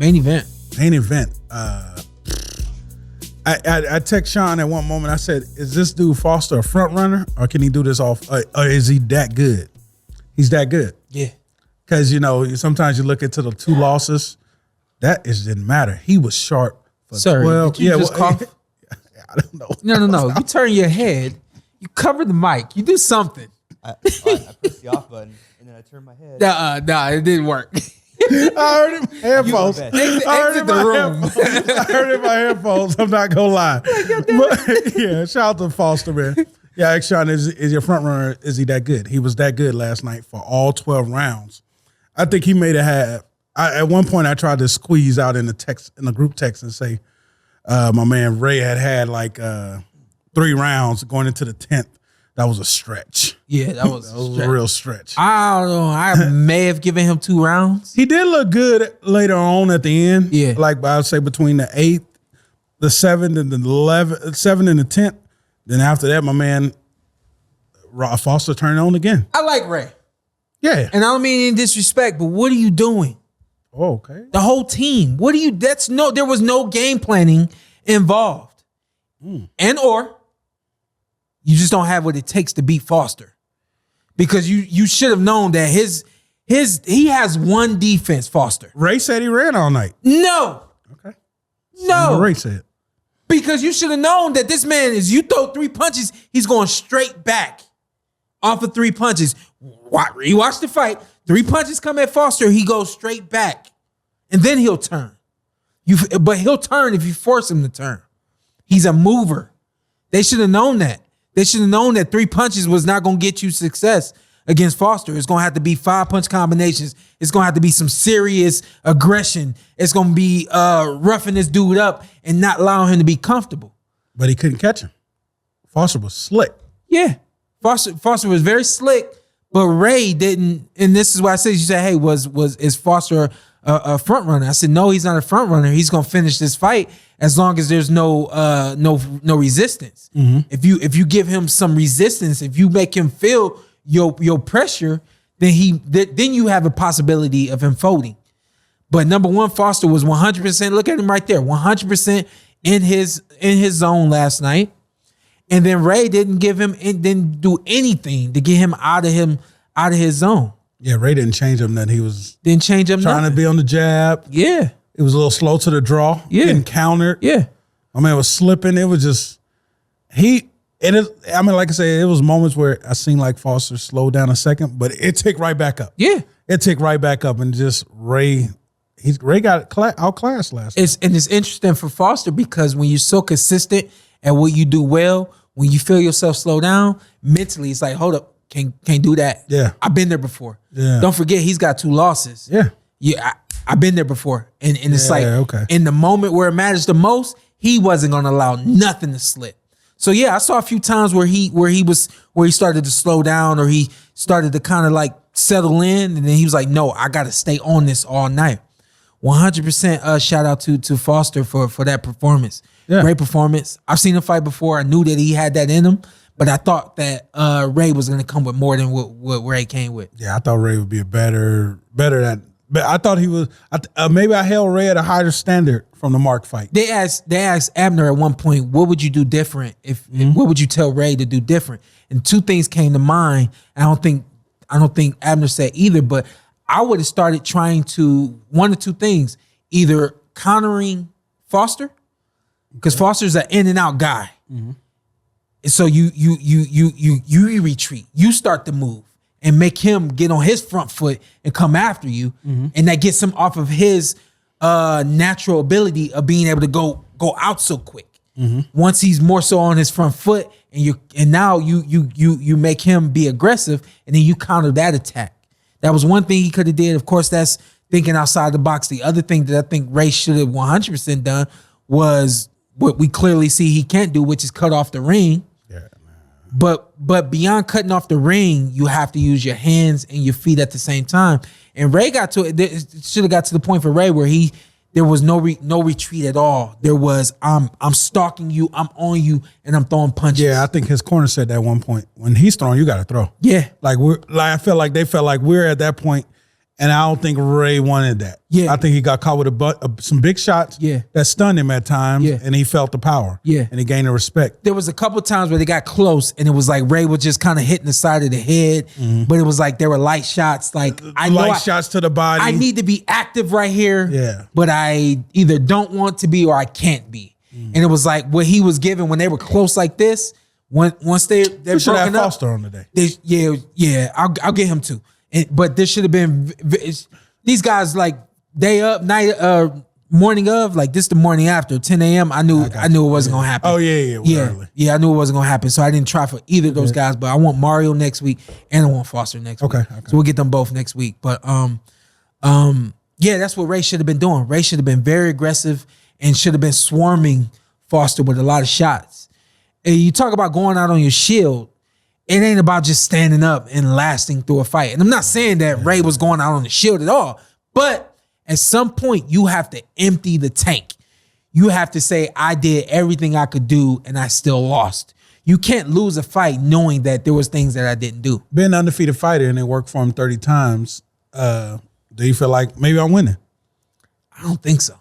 Main event. I text Shawn at one moment. I said, "Is this dude Foster a front runner, or can he do this off? Or is he that good? He's that good." Yeah. Because sometimes you look into the 2 losses. That didn't matter. He was sharp for 12. Did you just cough? I don't know. No. You turn your head. You cover the mic. You do something. I pressed the off button and then I turned my head. Nah, it didn't work. I heard it in my headphones. Exit the room. I heard it in my headphones. I'm not gonna lie. But, yeah, shout out to Foster, man. Yeah, I asked Shawn, is your front runner? Is he that good? He was that good last night for all 12 rounds. I think he made it have. At one point, I tried to squeeze out in the group text and say, my man Ray had like 3 rounds going into the 10th. That was a stretch. Yeah, that was a real stretch. I don't know. I may have given him 2 rounds. He did look good later on at the end. Yeah. Like I would say between the 8th, the 7th, and the 11th, 7th and the 10th. Then after that, my man Foster turned on again. I like Ray. Yeah. And I don't mean any disrespect, but what are you doing? Oh, okay. The whole team. There was no game planning involved. And or you just don't have what it takes to beat Foster. Because you should have known that he has one defense, Foster. Ray said he ran all night. No. Okay. No. Ray said. Because you should have known that this man is, you throw 3 punches, he's going straight back off of 3 punches. Rewatch the fight. 3 punches come at Foster, he goes straight back. And then he'll turn. But he'll turn if you force him to turn. He's a mover. They should have known that. They should have known that 3 punches was not going to get you success against Foster. It's going to have to be 5-punch combinations. It's going to have to be some serious aggression. It's going to be roughing this dude up and not allowing him to be comfortable. But he couldn't catch him. Foster was slick. Yeah. Foster was very slick, but Ray didn't. And this is why I said, you said, hey, is Foster a front runner? I said, no, he's not a front runner. He's going to finish this fight as long as there's no resistance. Mm-hmm. If you give him some resistance, if you make him feel your pressure, then you have a possibility of him folding. But number one, Foster was 100%. Look at him right there, 100% in his zone last night. And then Ray didn't do anything to get him out of his zone. Yeah, Ray didn't change him. That he was trying to be on the jab. Yeah, it was a little slow to the draw. Yeah, getting countered. Yeah, my man was slipping. It was just like I say, it was moments where I seen like Foster slow down a second, but it ticked right back up. Yeah, it ticked right back up, and just Ray got outclassed last night. And it's interesting for Foster because when you're so consistent at what you do well, when you feel yourself slow down mentally, it's like, hold up, can't do that. Yeah, I've been there before. Yeah, don't forget he's got 2 losses. Yeah, I've been there before, and it's like okay. In the moment where it matters the most, he wasn't going to allow nothing to slip. So yeah, I saw a few times where he started to slow down, or he started to kind of like settle in, and then he was like, no, I got to stay on this all night. 100% shout out to Foster for that performance. Yeah. Great performance. I've seen him fight before. I knew that he had that in him, but I thought that Ray was going to come with more than what Ray came with. Yeah, I thought Ray would be a better than. But I thought he was. Maybe I held Ray at a higher standard from the Mark fight. They asked Abner at one point, "What would you do different? What would you tell Ray to do different?" And 2 things came to mind. I don't think Abner said either, but I would have started trying to 1 or 2 things: either countering Foster, because Foster's an in and out guy, and so you retreat, you start to move and make him get on his front foot and come after you, and that gets him off of his natural ability of being able to go out so quick. Once he's more so on his front foot, and now you make him be aggressive, and then you counter that attack. That was one thing he could have did. Of course, that's thinking outside the box. The other thing that I think Ray should have 100% done was what we clearly see he can't do, which is cut off the ring. Yeah. But beyond cutting off the ring, you have to use your hands and your feet at the same time. And Ray got to it. It should have got to the point for Ray where there was no retreat at all. There was I'm stalking you, I'm on you, and I'm throwing punches. Yeah, I think his corner said that at one point. When he's throwing, you got to throw. Yeah, I feel like they felt like we're at that point, And I don't think Rey wanted that. Yeah. I think he got caught with some big shots that stunned him at times, and he felt the power. Yeah. And he gained the respect. There was a couple times where they got close, and it was like Rey was just kind of hitting the side of the head, but it was like there were light shots. Like Shots to the body. I need to be active right here, but I either don't want to be or I can't be. And it was like what he was giving when they were close like this. Once they're should have broken up, Foster on today. I'll get him too. But there should have been these guys like day up, night, morning of, like this the morning after 10 a.m. I knew it wasn't gonna happen. Oh yeah. I knew it wasn't gonna happen. So I didn't try for either of those guys. But I want Mario next week and I want Foster next week. Okay. So we'll get them both next week. But that's what Rey should have been doing. Rey should have been very aggressive and should have been swarming Foster with a lot of shots. And you talk about going out on your shield. It ain't about just standing up and lasting through a fight. And I'm not saying that Rey was going out on the shield at all, but at some point you have to empty the tank. You have to say, I did everything I could do and I still lost. You can't lose a fight knowing that there was things that I didn't do. Being an undefeated fighter and it worked for him 30 times, do you feel like maybe I'm winning? I don't think so.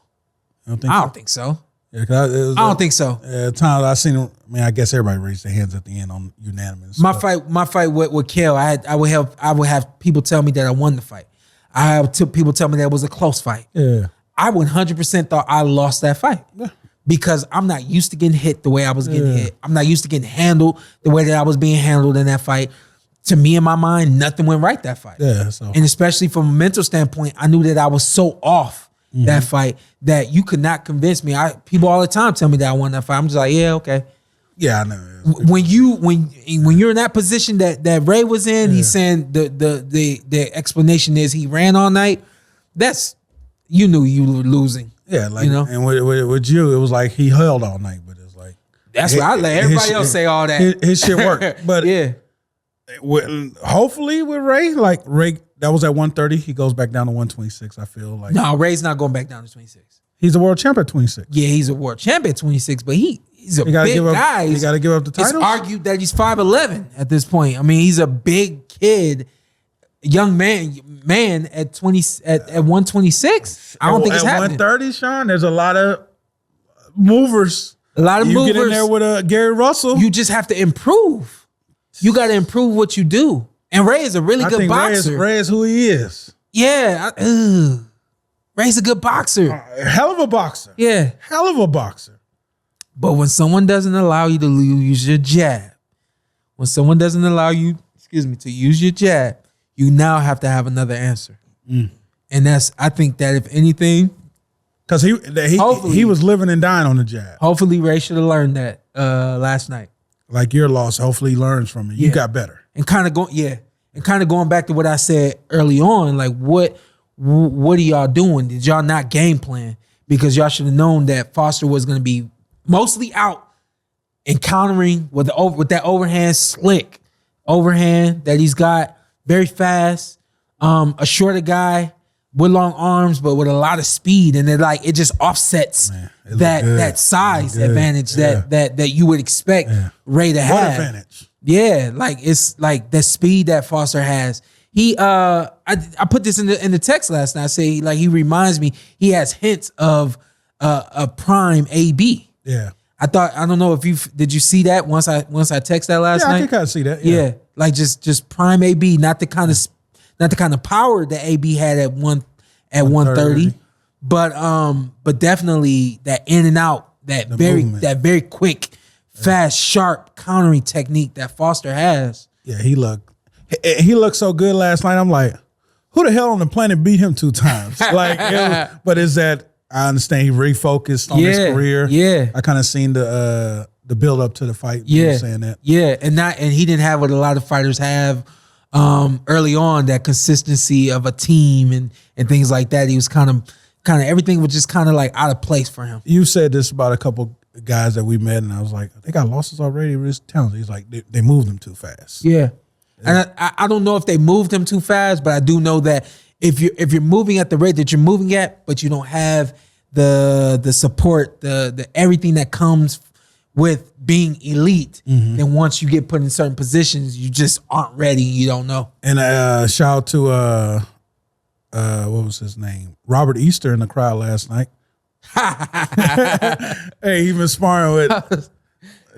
I don't think so. Yeah, I don't think so. Times I seen him. I mean, I guess everybody raised their hands at the end on unanimous. My fight with Kale, I would have people tell me that I won the fight. I have people tell me that it was a close fight. Yeah, I 100% thought I lost that fight because I'm not used to getting hit the way I was getting hit. I'm not used to getting handled the way that I was being handled in that fight. To me, in my mind, nothing went right that fight. Yeah, so. And especially from a mental standpoint, I knew that I was so off that fight that you could not convince me. People all the time tell me that I won that fight. I'm just like, yeah, okay. Yeah, I know. When you're in that position that Rey was in, he's saying the explanation is he ran all night. That's you knew you were losing. Yeah, like and with you, it was like he held all night, but it's like that's what I let everybody else say all that. His shit worked, but hopefully with Rey, like Rey. That was at 130. He goes back down to 126, I feel like. No, Rey's not going back down to 26. He's a world champ at 26. Yeah, he's a world champ at 26, but he's a big guy. You got to give up the title? It's argued that he's 5'11" at this point. I mean, he's a big kid, young man at 126. I don't think it's happening. At 130, Shawn, there's a lot of movers. A lot of movers. You get in there with Gary Russell. You just have to improve. You got to improve what you do. And Rey is a really good boxer. Rey is who he is. Yeah. Rey's a good boxer. Hell of a boxer. Yeah. Hell of a boxer. But when someone doesn't allow you to use your jab, when someone doesn't allow you, to use your jab, you now have to have another answer. And I think that if anything, because he was living and dying on the jab. Hopefully Rey should have learned that last night. Like your loss, hopefully he learns from it. You got better. And kind of going back to what I said early on, like what are y'all doing? Did y'all not game plan? Because y'all should have known that Foster was going to be mostly out and countering with that overhand slick overhand that he's got, very fast, a shorter guy with long arms, but with a lot of speed, and it just offsets that size advantage that you would expect Rey to have. What advantage? Yeah, like it's like the speed that Foster has. I put this in the text last night. I say like he reminds me. He has hints of a prime AB. Yeah, I don't know if did you see that once I text that last night. I can kind of see that. Yeah, like just prime AB, not the kind of power that AB had at 130, but definitely that in and out, that very quick, fast, sharp countering technique that Foster has. Yeah, he looked so good last night. I'm like, who the hell on the planet beat him 2 times? But is that I understand he refocused on his career. Yeah, I kind of seen the build up to the fight. Yeah, saying that. Yeah, and he didn't have what a lot of fighters have early on, that consistency of a team and things like that. He was kind of everything was just kind of like out of place for him. You said this about a couple guys that we met, and I was like, they got losses already. It's talented. He's like, they moved them too fast. Yeah. And I don't know if they moved him too fast, but I do know that if you're moving at the rate that you're moving at, but you don't have the support, the everything that comes with being elite, then once you get put in certain positions, you just aren't ready. You don't know. And shout out to what was his name? Robert Easter in the crowd last night. Hey, he been sparring with.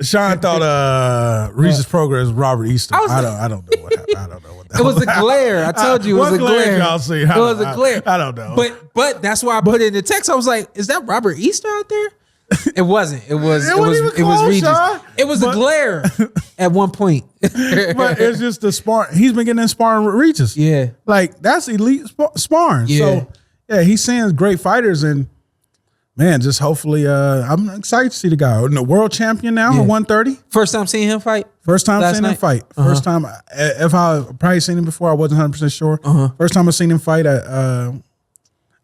Sean thought Regis Progress was Robert Easter. I don't know what happened. I don't know what that was. It was a glare. I told you it was a glare. Y'all see? It was a glare. I don't know. But that's why I put it in the text. I was like, is that Robert Easter out there? It wasn't. It was Regis. Sean. It was a glare at one point. But it's just the sparring. He's been getting in sparring with Regis. Yeah. Like, that's elite sparring. Yeah. So, yeah, he's seeing great fighters. And, man, just hopefully, I'm excited to see the guy. The world champion now at 130. First time seeing him fight? First time seeing him fight. First time. If I probably seen him before, I wasn't 100% sure. First time I seen him fight,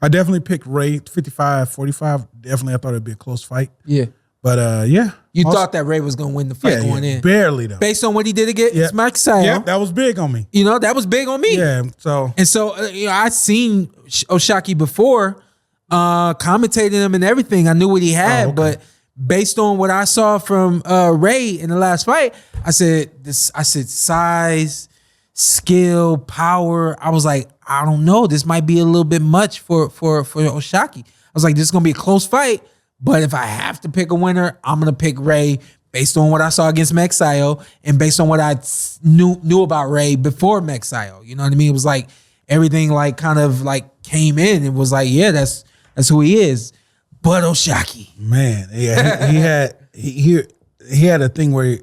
I definitely picked Rey 55-45. Definitely, I thought it'd be a close fight. Yeah. But, yeah. You thought that Rey was going to win the fight going in. Barely, though. Based on what he did against Mike Sal. Yeah, that was big on me. You know, that was big on me. Yeah, so. And so, I seen O'Shaquie before, commentating him and everything. I knew what he had, but based on what I saw from Rey in the last fight, I said size, skill, power. I was like, I don't know. This might be a little bit much for O'Shaquie. I was like, this is gonna be a close fight, but if I have to pick a winner, I'm gonna pick Rey based on what I saw against Mexio and based on what I knew about Rey before Mexio. You know what I mean? It was like everything like kind of like came in and was like, yeah, that's who he is. But O'Shaquie, man, yeah, he had a thing where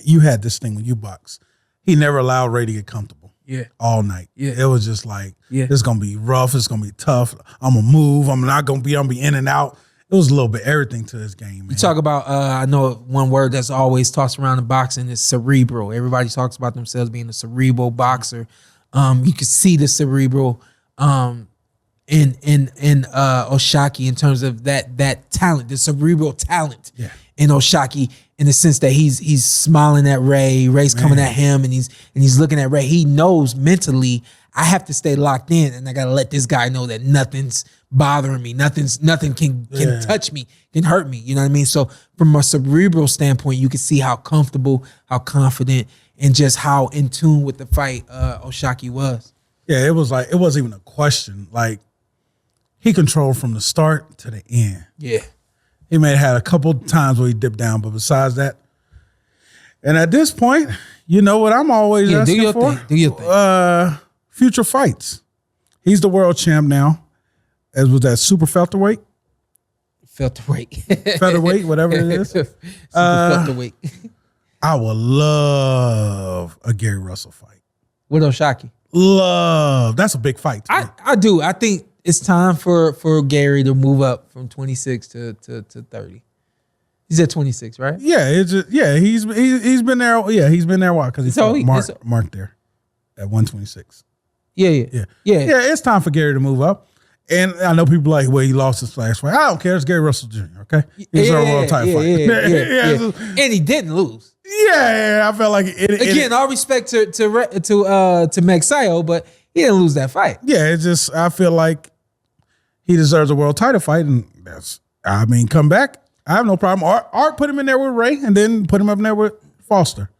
you had this thing when you box. He never allowed Rey to get comfortable. Yeah, all night. Yeah, it was just like, it's gonna be rough. It's gonna be tough. I'm gonna move. I'm gonna be in and out. It was a little bit everything to his game. Man. You talk about I know one word that's always tossed around in boxing is cerebral. Everybody talks about themselves being a cerebral boxer. You can see the cerebral in O'Shaquie in terms of that talent, the cerebral talent in O'Shaquie, in the sense that he's smiling at Rey. Rey's coming at him, and he's looking at Rey. He knows mentally, I have to stay locked in, and I gotta let this guy know that nothing's bothering me. Nothing can touch me, can hurt me. You know what I mean? So from a cerebral standpoint, you can see how comfortable, how confident, and just how in tune with the fight O'Shaquie was. Yeah, it was like, it wasn't even a question. Like, he controlled from the start to the end. Yeah. He may have had a couple times where he dipped down, but besides that, and at this point, you know what I'm always asking for? Do your thing. Future fights. He's the world champ now. As was that super featherweight? Featherweight, whatever it is. Super featherweight. I would love a Gary Russell fight. With O'Shaquie. Love. That's a big fight. I do. I think it's time for Gary to move up from 26 to 30. He's at 26, right? Yeah, it's just, he's been there. Yeah, he's been there a while because he's marked there at 126. Yeah. It's time for Gary to move up. And I know people like, well, he lost his last fight. I don't care. It's Gary Russell Jr. Okay, he's a world title fight. Yeah. And he didn't lose. Yeah, I felt like again. All respect to Mexio, but he didn't lose that fight. Yeah, it's just, I feel like he deserves a world title fight, and come back. I have no problem. Art put him in there with Rey, and then put him up in there with Foster.